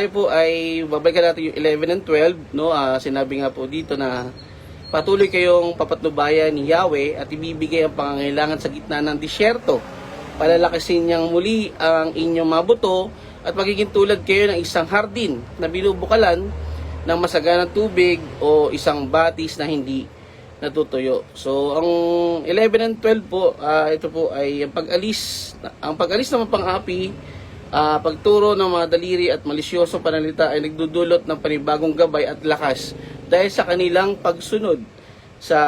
tayo po ay babalikan natin yung 11 and 12, no? Sinabi nga po dito na patuloy kayong papatnubayan ni Yahweh at ibibigay ang pangangailangan sa gitna ng disyerto. Palalakasin niyang muli ang inyong mabuto at magiging tulad kayo ng isang hardin na binubukalan ng masaganang tubig o isang batis na hindi natutuyo. So, ang 11 and 12 po, ito po ay ang pag-alis ng pang-api, pagturo ng mga daliri at malisyosong panalita ay nagdudulot ng panibagong gabay at lakas dahil sa kanilang pagsunod sa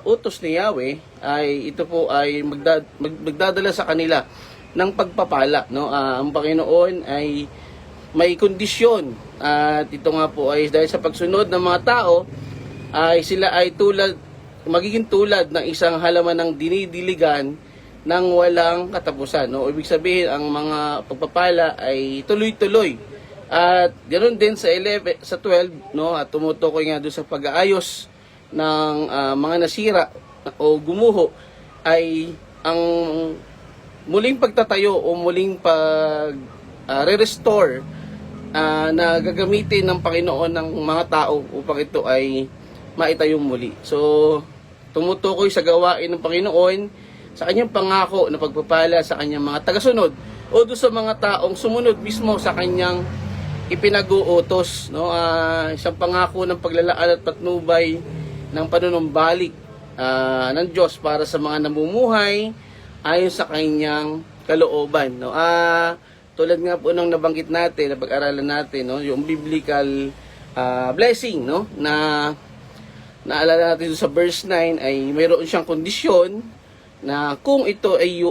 utos ni Yahweh. Ay ito po ay magdadala sa kanila ng pagpapala, no? Ang Panginoon ay may kondisyon at ito nga po ay dahil sa pagsunod ng mga tao ay sila ay magiging tulad ng isang halaman ng dinidiligan nang walang katapusan, no? Ibig sabihin ang mga pagpapala ay tuloy-tuloy. At ganoon din sa 11 sa 12, no? At tumutukoy nga doon sa pag-aayos ng mga nasira o gumuho ay ang muling pagtatayo o muling re-restore na gagamitin ng Panginoon ng mga tao upang ito ay maitayong muli. So, tumutukoy sa gawain ng Panginoon sa kanyang pangako na pagpapala sa kanyang mga tagasunod o doon sa mga taong sumunod mismo sa kanyang ipinag-uutos, no? Isang pangako ng paglalaan at patnubay ng panunumbalik ng Diyos para sa mga namumuhay ayon sa kanyang kalooban, no? Tulad nga po nung nabanggit natin, na pag-aralan natin, no? Yung biblical blessing, no? Na naalala natin sa verse 9 ay mayroon siyang kondisyon na kung ito ay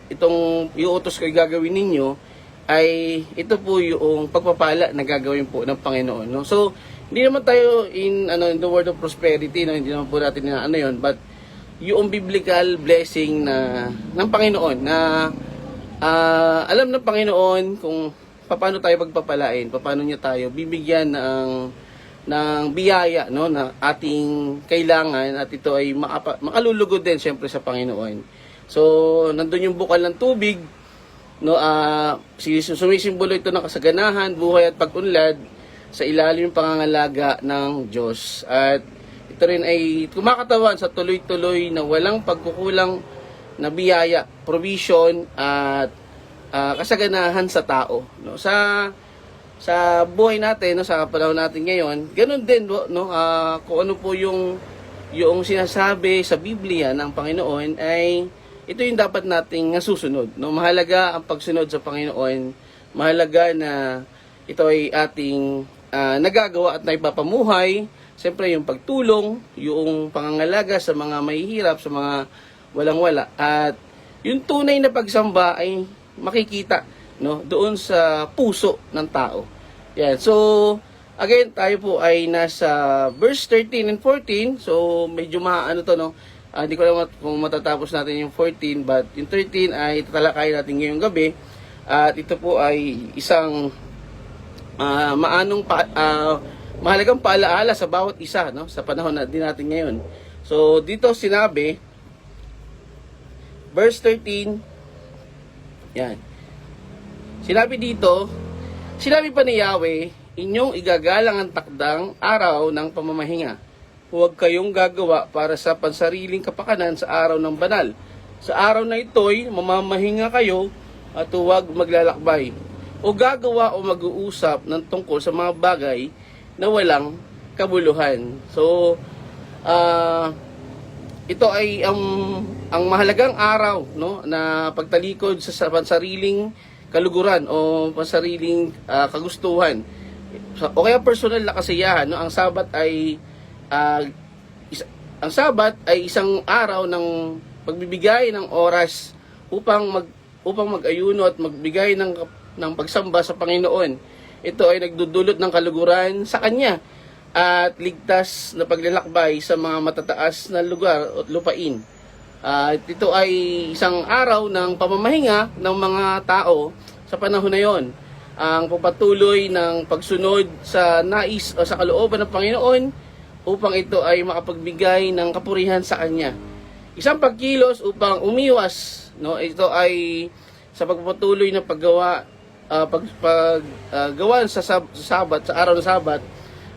itong iuutos ko gagawin ninyo ay ito po yung pagpapala na gagawin po ng Panginoon, no? So hindi naman tayo in the word of prosperity, no? Hindi naman po natin na yon, but yung biblical blessing na ng Panginoon na alam ng Panginoon kung paano tayo pagpapalain, paano niya tayo bibigyan ng biyaya, no, na ating kailangan, at ito ay makalulugod din syempre sa Panginoon. So nandun yung bukal ng tubig, no, sumisimbolo ito ng kasaganahan, buhay at pag-unlad sa ilalim ng pangangalaga ng Diyos. At ito rin ay kumakatawan sa tuloy-tuloy na walang pagkukulang na biyaya, provision at kasaganahan sa tao, no? Sa buhay natin, no, sa panahon natin ngayon, ganun din, no, kung ano po yung sinasabi sa Biblia ng Panginoon ay ito yung dapat nating susunod, no? Mahalaga ang pagsunod sa Panginoon, mahalaga na ito ay ating nagagawa at naipapamuhay. Siyempre yung pagtulong, yung pangangalaga sa mga mahihirap, sa mga walang-wala, at yung tunay na pagsamba ay makikita, no, doon sa puso ng tao. Yan. So, again, tayo po ay nasa verse 13 and 14. So, medyo maano to, no? Hindi ko alam kung matatapos natin yung 14, but yung 13 ay tatalakayin natin ngayong gabi. At ito po ay isang mahalagang paalaala sa bawat isa, no, sa panahon din natin ngayon. So, dito sinabi, verse 13, yan. Sinabi pa ni Yahweh, inyong igagalang ang takdang araw ng pamamahinga. Huwag kayong gagawa para sa pansariling kapakanan sa araw ng banal. Sa araw na ito'y mamamahinga kayo at huwag maglalakbay o gagawa o mag-uusap ng tungkol sa mga bagay na walang kabuluhan. So, ito ay ang mahalagang araw, no, na pagtalikod sa pansariling kaluguran o pansariling kagustuhan o kaya personal na kasiyahan, no? Ang Sabat ay isang araw ng pagbibigay ng oras upang mag-ayuno at magbigay ng pagsamba sa Panginoon. Ito ay nagdudulot ng kaluguran sa Kanya at ligtas na paglalakbay sa mga matataas na lugar at lupain. Ito ay isang araw ng pamamahinga ng mga tao sa panahon na yon. Ang pagpatuloy ng pagsunod sa nais o sa kalooban ng Panginoon upang ito ay makapagbigay ng kapurihan sa Kanya. Isang pagkilos upang umiwas, no? Ito ay sa pagpapatuloy ng paggawa gawa sa Sabat, sa araw ng Sabat,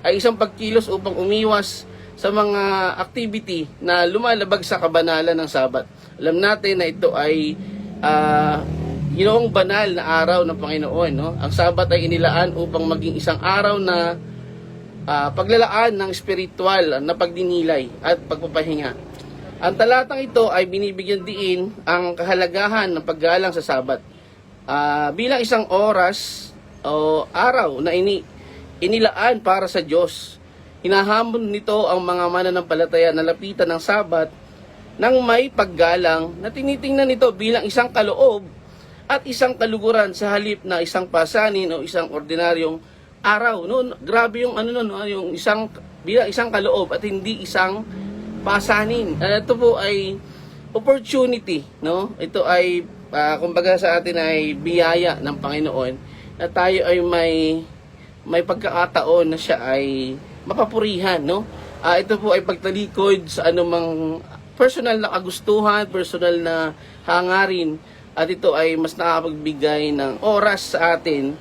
ay isang pagkilos upang umiwas sa mga activity na lumalabag sa kabanalan ng Sabat. Alam natin na ito ay ginoong banal na araw ng Panginoon, no? Ang Sabat ay inilaan upang maging isang araw na paglalaan ng spiritual na pagdinilay at pagpapahinga. Ang talatang ito ay binibigyan diin ang kahalagahan ng paggalang sa Sabat bilang isang oras o araw na inilaan para sa Diyos. Hinahamon nito ang mga mananampalataya na lapitan ng Sabat nang may paggalang na tinitingnan nito bilang isang kaloob at isang kaluguran sa halip na isang pasanin o isang ordinaryong araw. No, grabe yung yung bilang isang kaloob at hindi isang pasanin. Ito po ay opportunity, no? Ito ay kumbaga sa atin ay biyaya ng Panginoon na tayo ay may pagkakataon na siya ay mapapurihan, no? Ito po ay pagtalikod sa anumang personal na kagustuhan, personal na hangarin, at ito ay mas nakapagbigay ng oras sa atin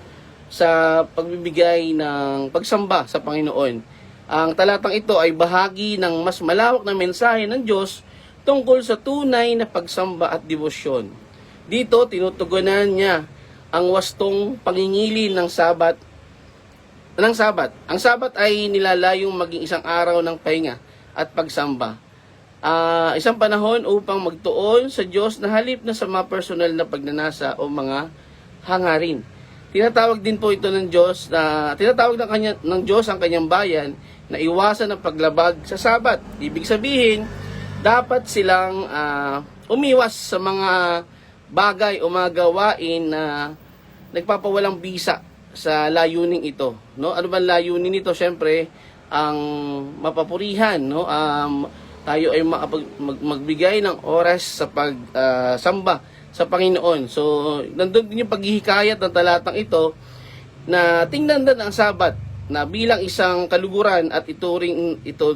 sa pagbibigay ng pagsamba sa Panginoon. Ang talatang ito ay bahagi ng mas malawak na mensahe ng Diyos tungkol sa tunay na pagsamba at debosyon. Dito, tinutugunan niya ang wastong pangingili ng Sabat. Ang Sabat ay nilalayong maging isang araw ng pahinga at pagsamba. Isang panahon upang magtuon sa Diyos na halip na sa mga personal na pagnanasa o mga hangarin. Tinatawag din po ito ng Diyos ng Diyos ang kanyang bayan na iwasan ang paglabag sa Sabat. Ibig sabihin, dapat silang umiwas sa mga bagay o mga gawain na nagpapawalang bisa sa layuning ito, no? Ano ba layunin nito? Syempre, ang mapapurihan, no? Tayo ay magbigay ng oras sa pagsamba sa Panginoon. So, nandun din yung paghihikayat ng talatang ito na tingnan din ang Sabat na bilang isang kaluguran at ito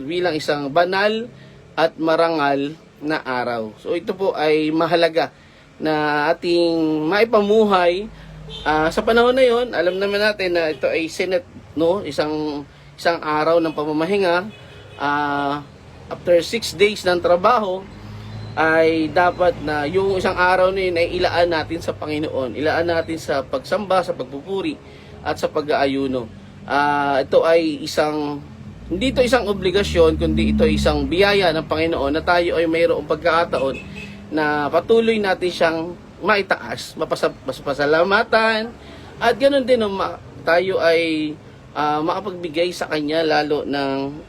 bilang isang banal at marangal na araw. So, ito po ay mahalaga na ating maipamuhay sa panahon na yon. Alam naman natin na ito ay Senate, no? Isang araw ng pamamahinga. After 6 days ng trabaho, ay dapat na yung isang araw na yun ay ilaan natin sa Panginoon. Ilaan natin sa pagsamba, sa pagpupuri, at sa pag-aayuno. Ito ay hindi ito isang obligasyon, kundi ito ay isang biyaya ng Panginoon na tayo ay mayroong pagkakataon na patuloy natin siyang maitaas, mapasalamatan, at ganoon din tayo ay makapagbigay sa Kanya lalo ng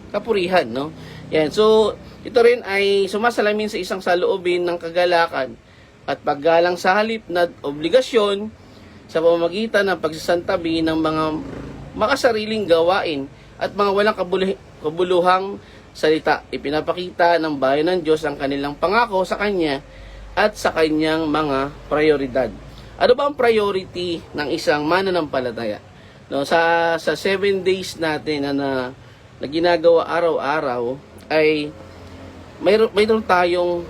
kapurihan, no? Yan. So, ito rin ay sumasalamin sa isang saloobin ng kagalakan at paggalang sa halip na obligasyon sa pamamagitan ng pagsasantabi ng mga makasariling gawain at mga walang kabuluhang salita. Ipinapakita ng bayan ng Diyos ang kanilang pangako sa Kanya at sa Kanyang mga prioridad. Ano ba ang priority ng isang mananampalataya? No, sa 7 days natin na ginagawa araw-araw ay mayroon tayong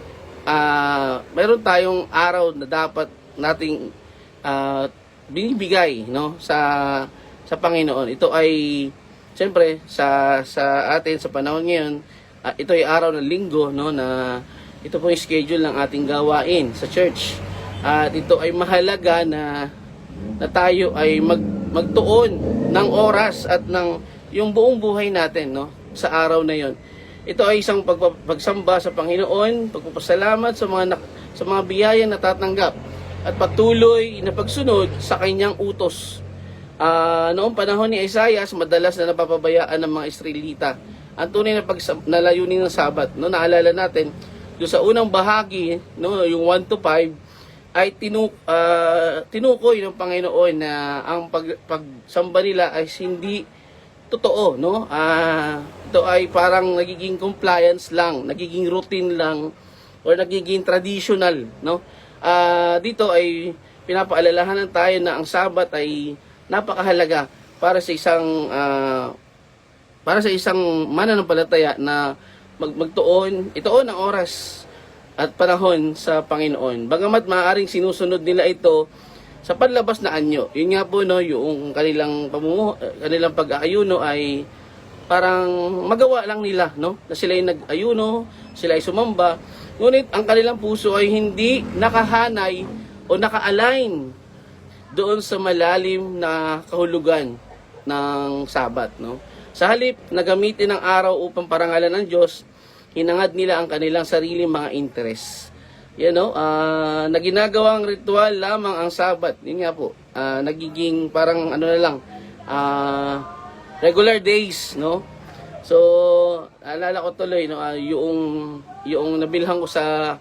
araw na dapat nating binibigay, no, sa Panginoon. Ito ay siyempre sa atin sa panahon ngayon, ito ay araw ng linggo, no, na ito po yung schedule ng ating gawain sa church. At ito ay mahalaga na tayo ay magtuon ng oras at ng yung buong buhay natin, no, sa araw na yon. Ito ay isang pagsamba sa Panginoon, pagpapasalamat sa mga biyayang natatanggap at patuloy na pagsunod sa kanyang utos. Noong panahon ni Isaias, madalas na napapabayaan ng mga Israelita ang tunay na layunin ng Sabat. No, naalala natin, doon sa unang bahagi, no, yung 1 to 5, ay tinukoy ng Panginoon na ang pagsamba nila ay hindi totoo, no? Ito ay parang nagiging compliance lang, nagiging routine lang, or nagiging traditional, no? Dito ay pinapaalalahanan tayo na ang Sabat ay napakahalaga para sa isang mananampalataya na itoon ang oras at panahon sa Panginoon. Bagamat maaaring sinusunod nila ito sa panlabas na anyo. Yun nga po, no, yung kanilang kanilang pag-aayuno ay parang magawa lang nila, no, na sila ay nag-ayuno, sila ay sumamba, ngunit ang kanilang puso ay hindi nakahanay o naka-align doon sa malalim na kahulugan ng Sabat, no. Sa halip na gamitin ang araw upang parangalan ng Diyos, hinangad nila ang kanilang sariling mga interes. Na ginagawang ritual lamang ang Sabat. Yun nga po, nagiging parang ano na lang, regular days, no? So, alala ko tuloy, no, yung nabilhan ko sa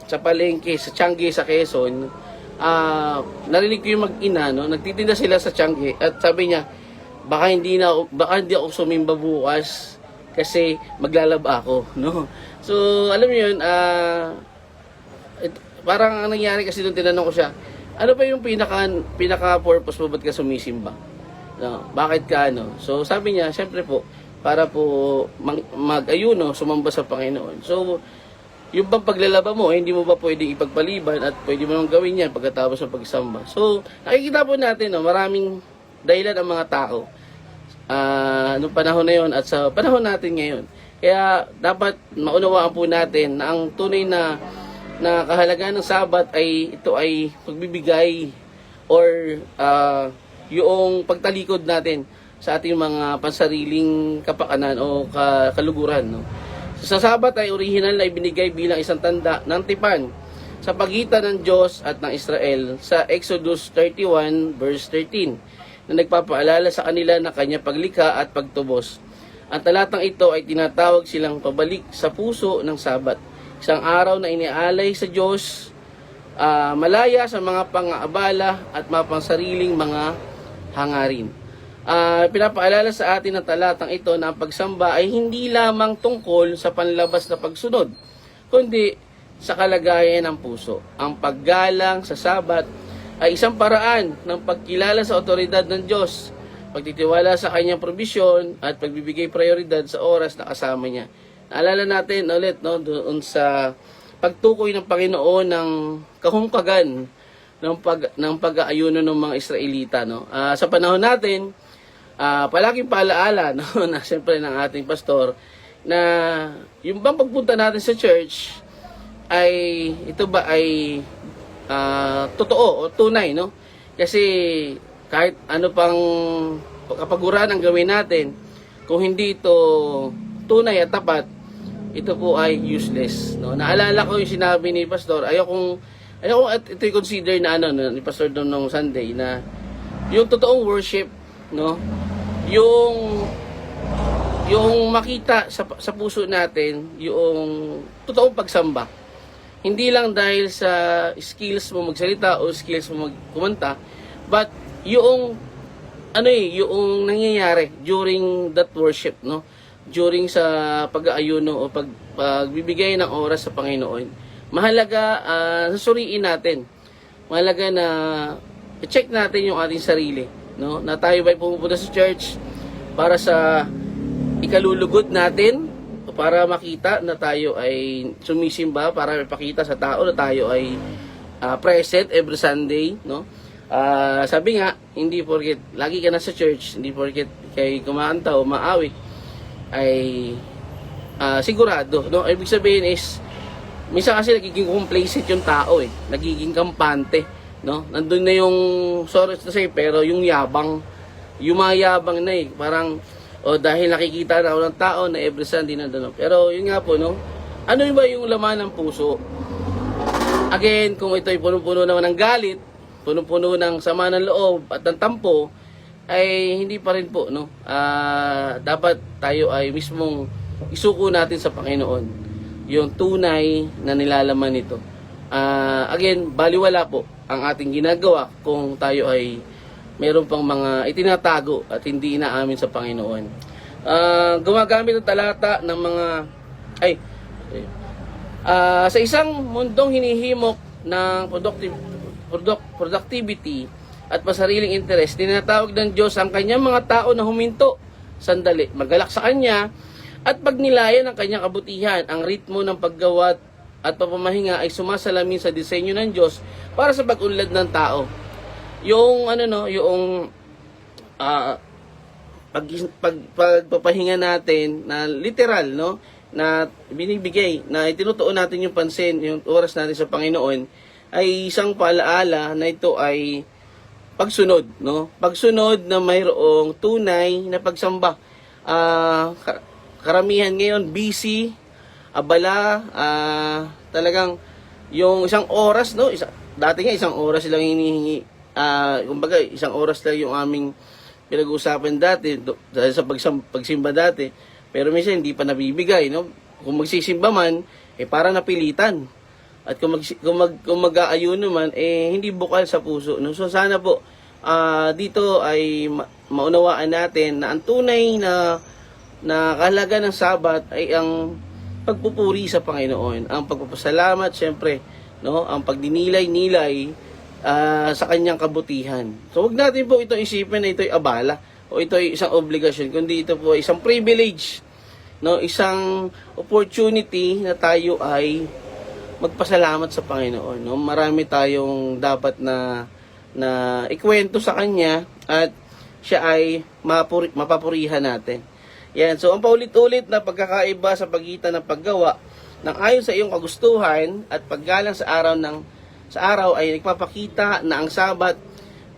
palengke, sa Tiangge, sa Quezon, narinig ko yung mag-ina, no? Nagtitinda sila sa Tiangge at sabi niya, baka hindi ako sumimba bukas kasi maglalaba ako, no? So, alam mo yun, parang ang nangyari kasi doon, tinanong ko siya, ano pa yung pinaka-purpose mo, ba't ka sumisimba? No, bakit ka, ano? So, sabi niya, syempre po, para po mag-ayuno, sumamba sa Panginoon. So, yung bang paglalaba mo, hindi mo ba pwedeng ipagpaliban at pwede mo nang gawin yan pagkatapos ng pagsamba? So, nakikita po natin, no, maraming dahilan ang mga tao noong panahon na yun at sa panahon natin ngayon. Kaya dapat maunawaan po natin na ang tunay na kahalagahan ng Sabat ay ito ay pagbibigay or yung pagtalikod natin sa ating mga pansariling kapakanan o kaluguran, no? Sa Sabat ay original na ibinigay bilang isang tanda ng tipan sa pagitan ng Diyos at ng Israel sa Exodus 31 verse 13 na nagpapaalala sa kanila na kanya paglikha at pagtubos. Ang talatang ito ay tinatawag silang pabalik sa puso ng Sabat. Isang araw na inialay sa Diyos, malaya sa mga pang-aabala at mapangsariling mga hangarin. Pinapaalala sa atin ng talatang ito na ang pagsamba ay hindi lamang tungkol sa panlabas na pagsunod, kundi sa kalagayan ng puso. Ang paggalang sa Sabat ay isang paraan ng pagkilala sa otoridad ng Diyos, pagtitiwala sa kanyang probisyon at pagbibigay prioridad sa oras na kasama niya. Naalala natin ulit, no, doon sa pagtukoy ng Panginoon ng kahungkagan ng pag-aayuno ng mga Israelita, no. Sa panahon natin, palaging paalaala, no, na siyempre ng ating pastor na yung bang pagpunta natin sa church ay ito ba ay totoo o tunay, no? Kasi kahit ano pang kapaguran ang gawin natin, kung hindi ito tunay at tapat, ito po ay useless, no? Naalala ko yung sinabi ni pastor, ayoko at ito'y consider na ni pastor doon nung Sunday, na yung totoong worship, no, yung makita sa puso natin yung totoong pagsamba, hindi lang dahil sa skills mo magsalita o skills mo kumanta, but yung yung nangyayari during that worship, no, during sa pag-aayuno o pagbibigay ng oras sa Panginoon. Mahalaga susuriin natin. Mahalaga na i-check natin yung ating sarili, no, na tayo ba'y pumupunta sa church para sa ikalulugod natin, o para makita na tayo ay sumisimba, para ipakita sa tao na tayo ay present every Sunday, no? Sabi nga, hindi porket lagi ka na sa church, hindi porket kay kumanta o maawit ay sigurado, no? Ibig sabihin is minsan kasi nagiging complacent yung tao, nagiging kampante, no? Nandun na yung, sorry to say, pero yung yabang, yumayabang na parang dahil nakikita na ako ng tao na every Sunday na doon. Pero yun nga po, no? Ano ba yung laman ng puso? Again, kung ito ay punong-puno naman ng galit, punong-puno ng sama ng loob at ng tampo, ay hindi pa rin po, no? Dapat tayo ay mismong isuko natin sa Panginoon yung tunay na nilalaman nito. Again, baliwala po ang ating ginagawa kung tayo ay meron pang mga itinatago at hindi inaamin sa Panginoon. Gumagamit ng talata ng mga sa isang mundong hinihimok ng productivity at masariling interest, tinatawag ng Diyos ang kanyang mga tao na huminto sandali, magalak sa kanya at pagnilayan ang kanyang kabutihan. Ang ritmo ng paggawa at pamamahinga ay sumasalamin sa disenyo ng Diyos para sa pag-unlad ng tao. Yung ano no, yung pagpapahinga natin na literal no, na binibigay, na itinutuon natin yung pansin, yung oras natin sa Panginoon, ay isang paalaala na ito ay pagsunod, no? Pagsunod na mayroong tunay na pagsamba. Karamihan ngayon busy, abala, talagang yung isang oras, no? Dati nga isang oras lang hinihingi. Kumbaga isang oras lang yung aming pinag-uusapan dati dahil sa pagsimba dati. Pero minsan hindi pa nabibigay, no? Kung magsisimba man, para napilitan. At kung mag-aayun naman, hindi bukal sa puso, no? So sana po dito ay maunawaan natin na ang tunay na kahalaga ng Sabat ay ang pagpupuri sa Panginoon, ang pagpapasalamat, syempre, no? Ang pagdinilay-nilay sa kanyang kabutihan. So wag natin po ito isipin na ito ay abala o ito ay isang obligasyon, kundi ito po ay isang privilege, no? Isang opportunity na tayo ay magpasalamat sa Panginoon, no? Marami tayong dapat na ikwento sa kanya at siya ay mapapurihan natin. Yan. So ang paulit-ulit na pagkakaiba sa pagitan ng paggawa ng ayon sa iyong kagustuhan at paggalang sa araw ay nagpapakita na ang Sabat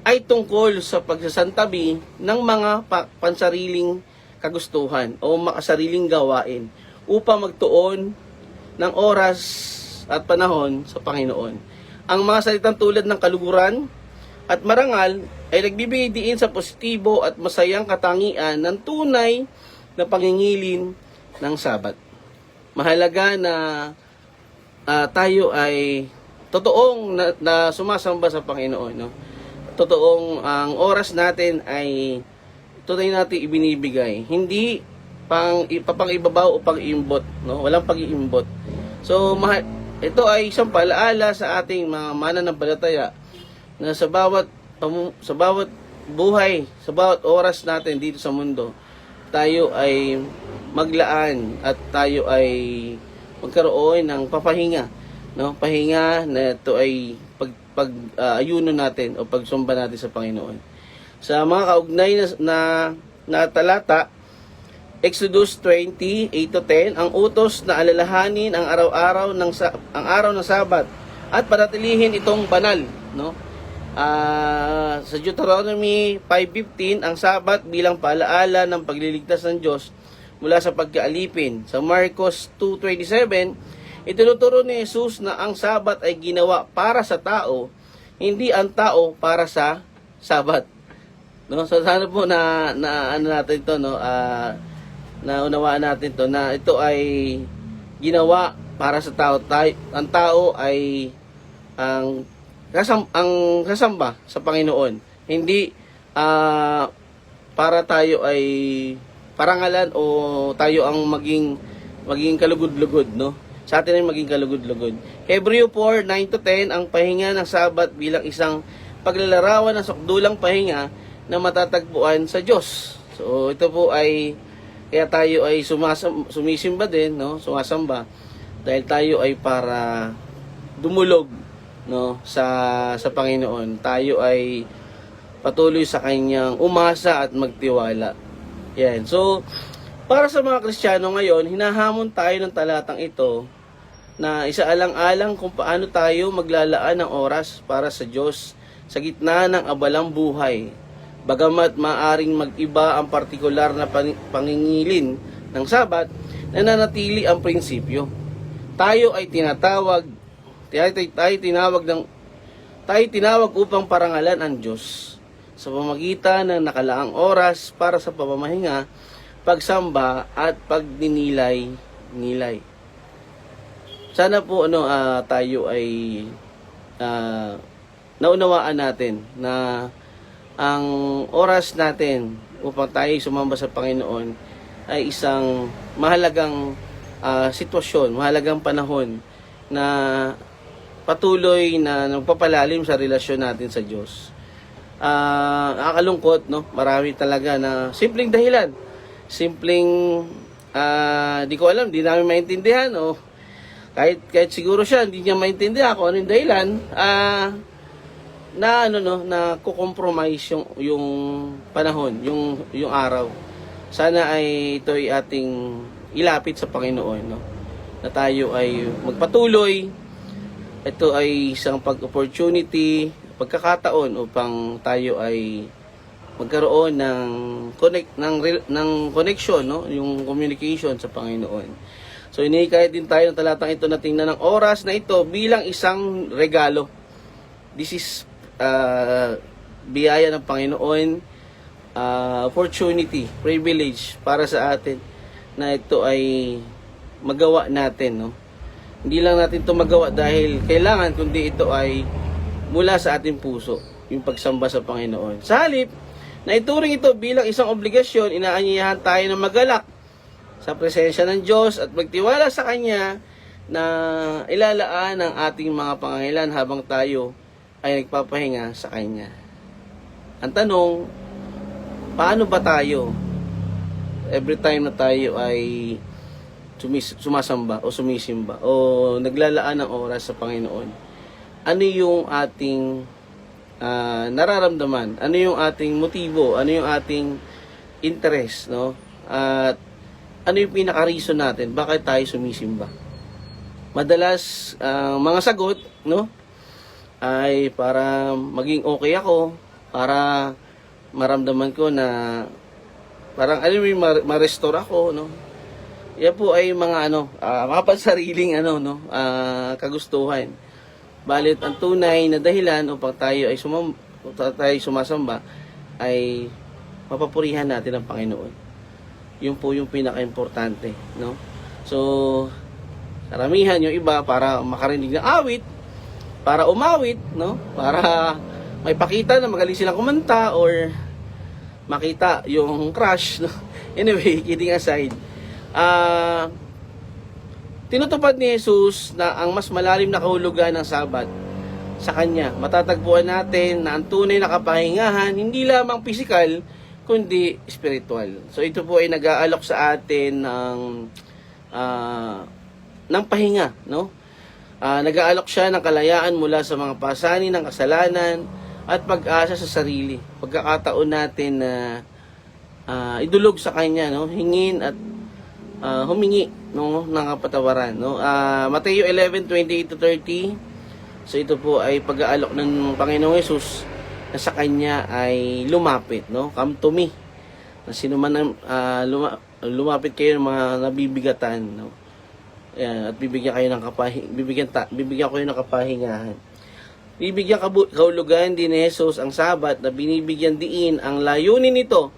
ay tungkol sa pagsasantabi ng mga pansariling kagustuhan o makasariling gawain upang magtuon ng oras at panahon sa Panginoon. Ang mga salitang tulad ng kaluguran at marangal ay nagbibigay diin sa positibo at masayang katangian ng tunay na pangingilin ng Sabat. Mahalaga na tayo ay totoong na sumasamba sa Panginoon, no? Totoong ang oras natin ay tunay natin ibinibigay, hindi pang-ibabaw o pang-iimbot, no? Walang pag-iimbot. So ito ay isang paalaala sa ating mga mananampalataya na sa bawat buhay, sa bawat oras natin dito sa mundo, tayo ay maglaan at tayo ay magkaroon ng papahinga, no? Pahinga na ito ay ayuno natin o pagsumba natin sa Panginoon. Sa mga kaugnay na talata, Exodus 20:8-10, ang utos na alalahanin ang araw ng Sabat at panatilihin itong banal, no? Sa Deuteronomy 5:15, ang Sabat bilang paalaala ng pagliligtas ng Diyos mula sa pagkaalipin. Sa Marcos 2:27, itinuturo ni Jesus na ang Sabat ay ginawa para sa tao, hindi ang tao para sa Sabat. No? So sana po na ano natin to, no? Naunawaan natin to na ito ay ginawa para sa tao. Ang tao ay ang sasamba sa Panginoon. Hindi para tayo ay parangalan o tayo ang maging kalugod-lugod, no? Sa atin ay maging kalugod-lugod. Hebreo 4:9-10, ang pahinga ng Sabat bilang isang paglalarawan ng sukdulang pahinga na matatagpuan sa Diyos. So ito po ay kaya tayo ay sumisimba din, no? Sumasamba dahil tayo ay para dumulog, no, sa Panginoon. Tayo ay patuloy sa kanyang umasa at magtiwala. Yan. So, para sa mga Kristiyano ngayon, hinahamon tayo ng talatang ito na isaalang-alang kung paano tayo maglalaan ng oras para sa Diyos sa gitna ng abalang buhay. Bagamat maaring mag-iba ang partikular na pangingilin ng Sabat, nananatili ang prinsipyo. Tayo ay tinawag upang parangalan ang Diyos sa pamamagitan ng nakalaang oras para sa pamamahinga, pagsamba at pagdinilay-nilay. Sana po tayo ay naunawaan natin na ang oras natin upang tayo sumamba sa Panginoon ay isang mahalagang sitwasyon, mahalagang panahon na patuloy na nagpapalalim sa relasyon natin sa Diyos. Nakakalungkot, no? Marami talaga na simpleng dahilan. Simpleng, di ko alam, di namin maintindihan, Kahit siguro siya hindi niya maintindihan kung ano yung dahilan, na kukompromise yung panahon, yung araw. Sana ay ito ay ating ilapit sa Panginoon, no? Na tayo ay magpatuloy. Ito ay isang opportunity, pagkakataon upang tayo ay magkaroon ng connection, no? Yung communication sa Panginoon. So inikahit din tayo ng talatang ito na tingnan ng oras na ito bilang isang regalo. This is biyaya ng Panginoon, opportunity, privilege para sa atin na ito ay magawa natin, no? Hindi lang natin ito magawa dahil kailangan, kundi ito ay mula sa ating puso, yung pagsamba sa Panginoon. Sa halip na ituring ito bilang isang obligasyon, inaanyayahan tayo na magalak sa presensya ng Diyos at magtiwala sa Kanya na ilalaan ang ating mga pangangailangan habang tayo ay nagpapahinga sa Kanya. Ang tanong, paano ba tayo every time na tayo ay sumasamba o sumisimba o naglalaan ng oras sa Panginoon? Ano yung ating nararamdaman? Ano yung ating motibo? Ano yung ating interest, no? At ano yung pinaka-reason natin? Bakit tayo sumisimba? Madalas, mga sagot, no? Ay para maging okay ako, para maramdaman ko na parang ma-restore ako, no? Yan po ay mga mga pansariling kagustuhan. Balit ang tunay na dahilan upang tayo ay sumasamba ay mapapurihan natin ang Panginoon. Yun po yung pinaka-importante, no? So karamihan yung iba para makarinig ng awit, para umawit, no? Para may pakita na magaling silang kumanta or makita yung crush, no? Anyway, kidding aside, tinutupad ni Jesus na ang mas malalim na kahulugan ng Sabat sa Kanya. Matatagpuan natin na ang tunay na kapahingahan hindi lamang pisikal kundi spiritual. So ito po ay nag-aalok sa atin ng pahinga, no? Nag-aalok siya ng kalayaan mula sa mga pasanin ng kasalanan at pag-asa sa sarili. Pagkakataon natin na idulog sa Kanya, no? Hingin at humingi, no, ng kapatawaran, no? Mateo 11:28-30. So ito po ay pag-aalok ng Panginoong Hesus na sa Kanya ay lumapit, no? Come to me. Na sino man lumapit kayo ng mga nabibigatan, no? Ayan, at bibigyan ko kayo ng kapahingahan. Bibigyan kahulugan din ni Jesus ang Sabat na binibigyan diin ang layunin nito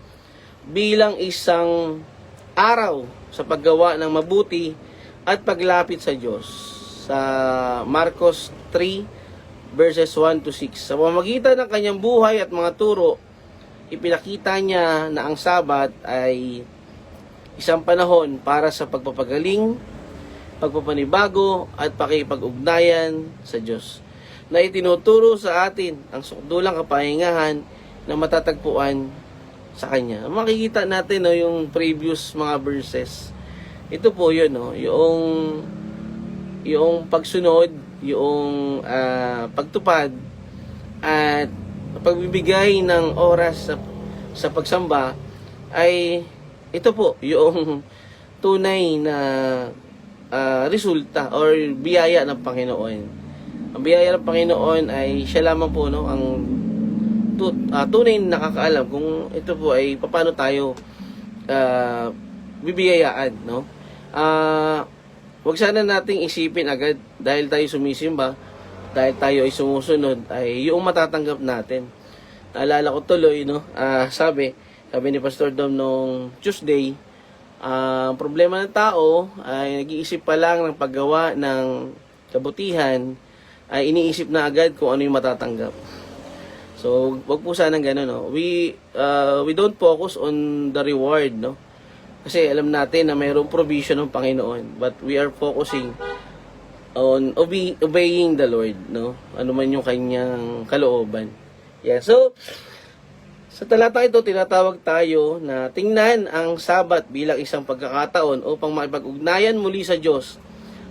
bilang isang araw sa paggawa ng mabuti at paglapit sa Diyos. Sa Marcos 3 verses 1-6. Sa pamamagitan ng kanyang buhay at mga turo, ipinakita niya na ang Sabat ay isang panahon para sa pagpapagaling, pagpapanibago at pakipag-ugnayan sa Diyos, na itinuturo sa atin ang sukdulang kapahingahan na matatagpuan sa Kanya. Makikita natin, no, yung previous mga verses. Ito po yun, no, yung pagsunod, yung pagtupad at pagbibigay ng oras sa pagsamba ay ito po yung tunay na resulta or biyaya ng Panginoon. Ang biyaya ng Panginoon ay siya lamang po, no, ang tunay na nakakaalam kung ito po ay paano tayo bibiyayaan, no? Wag sana nating isipin agad dahil tayo sumisimba, dahil tayo ay sumusunod, ay yung matatanggap natin. Naalala ko tuloy, no? Sabi ni Pastor Dom nung Tuesday, ang problema ng tao ay nag-iisip pa lang ng paggawa ng kabutihan, ay iniisip na agad kung ano yung matatanggap. So, wag po sanang gano'n, no? We don't focus on the reward, no? Kasi alam natin na mayroong provision ng Panginoon, but we are focusing on obeying the Lord, no? Ano man yung kanyang kalooban. Yeah, so sa talata ito, tinatawag tayo na tingnan ang Sabat bilang isang pagkakataon upang makipag-ugnayan muli sa Diyos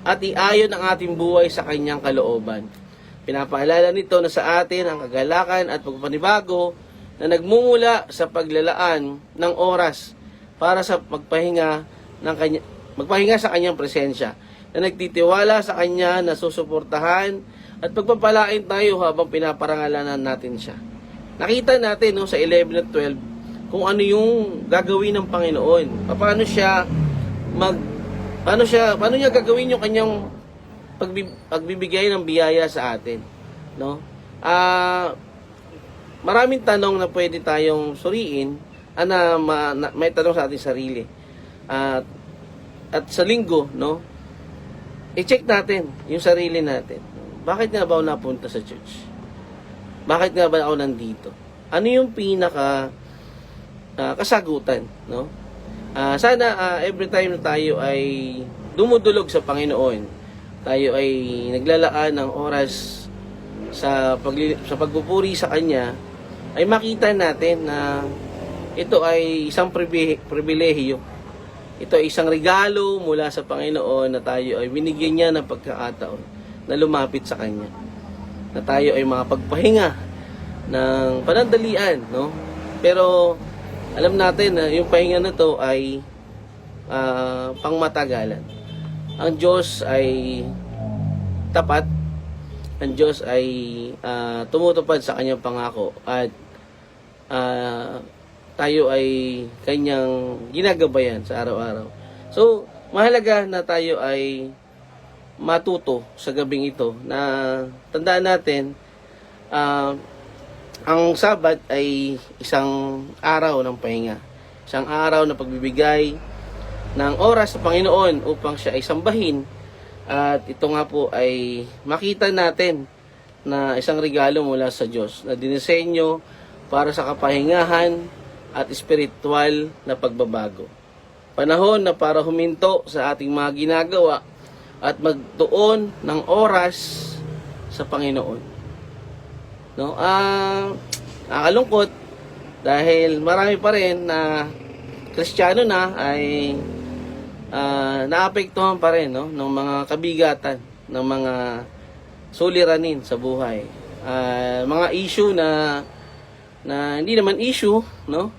at iayon ang ating buhay sa kanyang kalooban. Pinapaalala nito na sa atin ang kagalakan at pagpapanibago na nagmumula sa paglalaan ng oras para sa magpahinga sa kanyang presensya, na nagtitiwala sa kanya na susuportahan at pagpapalain tayo habang pinaparangalanan natin siya. Nakita natin no, sa 11 at 12 kung ano yung gagawin ng Panginoon. Paano niya gagawin yung kanyang pagbibigay ng biyaya sa atin, no? Maraming tanong na pwede tayong suriin, may tanong sa ating sarili. At sa linggo, no? I-check natin yung sarili natin. Bakit nga ba ako napunta sa church? Bakit nga ba ako nandito? Ano yung pinaka kasagutan, no? Sana every time na tayo ay dumudulog sa Panginoon, tayo ay naglalaan ng oras sa pagpupuri sa Kanya, ay makita natin na ito ay isang pribilehiyo. Ito ay isang regalo mula sa Panginoon na tayo ay binigyan niya ng pagkakataon na lumapit sa Kanya. Na tayo ay makapagpahinga ng panandalian, no? Pero alam natin na yung pahinga na to ay pangmatagalan. Ang Diyos ay tapat. Ang Diyos ay tumutupad sa kanyang pangako at tayo ay kanyang ginagabayan sa araw-araw. So, mahalaga na tayo ay matuto sa gabing ito na tandaan natin ang Sabat ay isang araw ng pahinga. Isang araw na pagbibigay ng oras sa Panginoon upang siya ay sambahin. At ito nga po ay makita natin na isang regalo mula sa Diyos na dinisenyo para sa kapahingahan at espiritual na pagbabago. Panahon na para huminto sa ating mga ginagawa at magtuon ng oras sa Panginoon. No? Nakakalungkot dahil marami pa rin na Kristiyano na ay naapektuhan pa rin, no, ng mga kabigatan, ng mga suliranin sa buhay. Mga issue na hindi naman issue, no?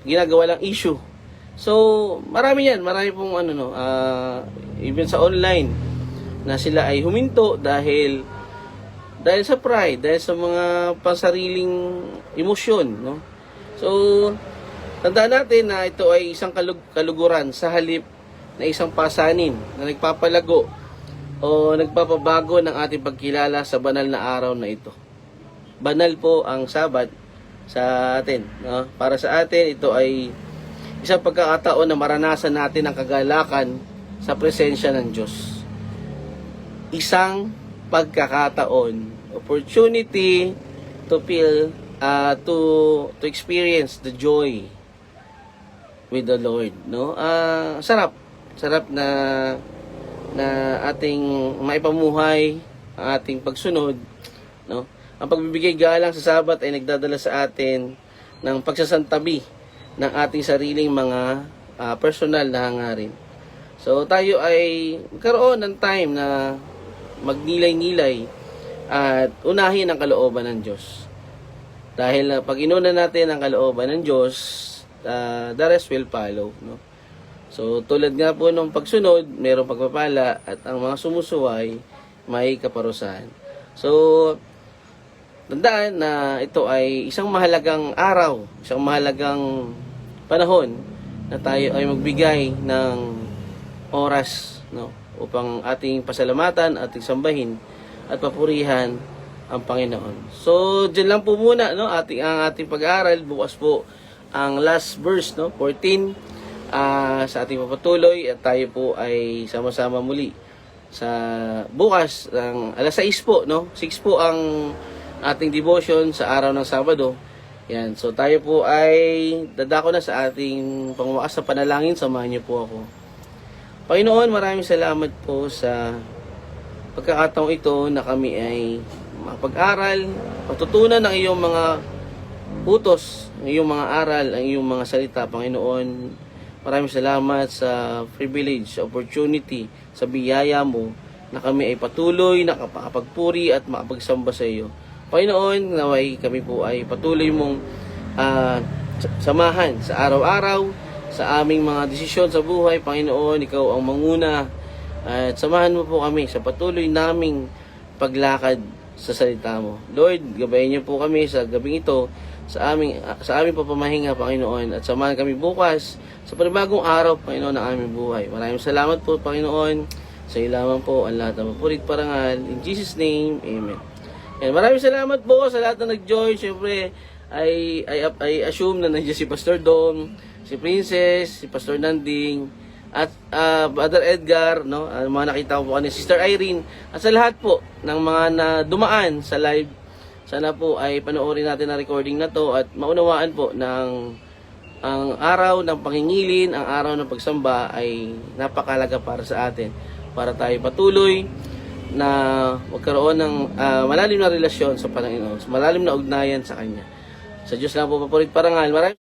Ginagawa lang issue. So, marami pong even sa online na sila ay huminto dahil sa pride, dahil sa mga pansariling emosyon, no? So, tandaan natin na ito ay isang kaluguran sa halip na isang pasanin na nagpapalago o nagpapabago ng ating pagkilala sa banal na araw na ito. Banal po ang Sabat sa atin, no? Para sa atin, ito ay isang pagkakataon na maranasan natin ang kagalakan sa presensya ng Diyos. Isang pagkakataon, opportunity to feel, to experience the joy with the Lord, no? Sarap na ating maipamuhay ang ating pagsunod, no? Ang pagbibigay galang sa Sabat ay nagdadala sa atin ng pagsasantabi ng ating sariling mga personal na hangarin. So tayo ay magkaroon ng time na magnilay-nilay at unahin ang kalooban ng Diyos. Dahil pag inuna natin ang kalooban ng Diyos, the rest will follow, no? So tulad nga po nung pagsunod, mayroong pagpapala at ang mga sumusuway may kaparusahan. So tandaan na ito ay isang mahalagang araw, isang mahalagang panahon na tayo ay magbigay ng oras, no, upang ating pasalamatan, ating sambahin at papurihan ang Panginoon. So diyan lang po muna, no, ang ating pag-aaral. Bukas po ang last verse, no, 14 sa ating papatuloy at tayo po ay sama-sama muli sa bukas ng alas 6 po, no? 6 po ang ating devotion sa araw ng Sabado. Yan. So tayo po ay dadako na sa ating pangwakas sa panalangin. Samahan niyo po ako. Panginoon, maraming salamat po sa pagkakataong ito na kami ay makapag-aral, pagtutunan ng iyong mga utos, ang iyong mga aral, ang iyong mga salita, Panginoon. Maraming salamat sa privilege, sa opportunity, sa biyaya mo na kami ay patuloy nakapagpuri at makapagsamba sa iyo. Panginoon, naway kami po ay patuloy mong samahan sa araw-araw, sa aming mga desisyon sa buhay. Panginoon, ikaw ang manguna at samahan mo po kami sa patuloy naming paglakad sa salita mo. Lord, gabayan niyo po kami sa gabing ito sa aming papamahinga, Panginoon, at samahan kami bukas sa panibagong araw, Panginoon, ng aming buhay. Maraming salamat po, Panginoon. Sa iyo lamang po ang lahat ng mapurit parangal. In Jesus' name, Amen. And maraming salamat po sa lahat na nag-join. Siyempre, I assume na nandiyan si Pastor Dom, si Princess, si Pastor Nanding, at Brother Edgar, no? Mga nakita ko po kanina, Sister Irene, at sa lahat po ng mga na dumaan sa live. Sana po ay panoorin natin ang recording na to at maunawaan po ng ang araw ng pangingilin, ang araw ng pagsamba ay napakalaga para sa atin. Para tayo patuloy na magkaroon ng malalim na relasyon sa Panginoon, malalim na ugnayan sa Kanya. Sa Diyos lang po papurit parangal. Maraming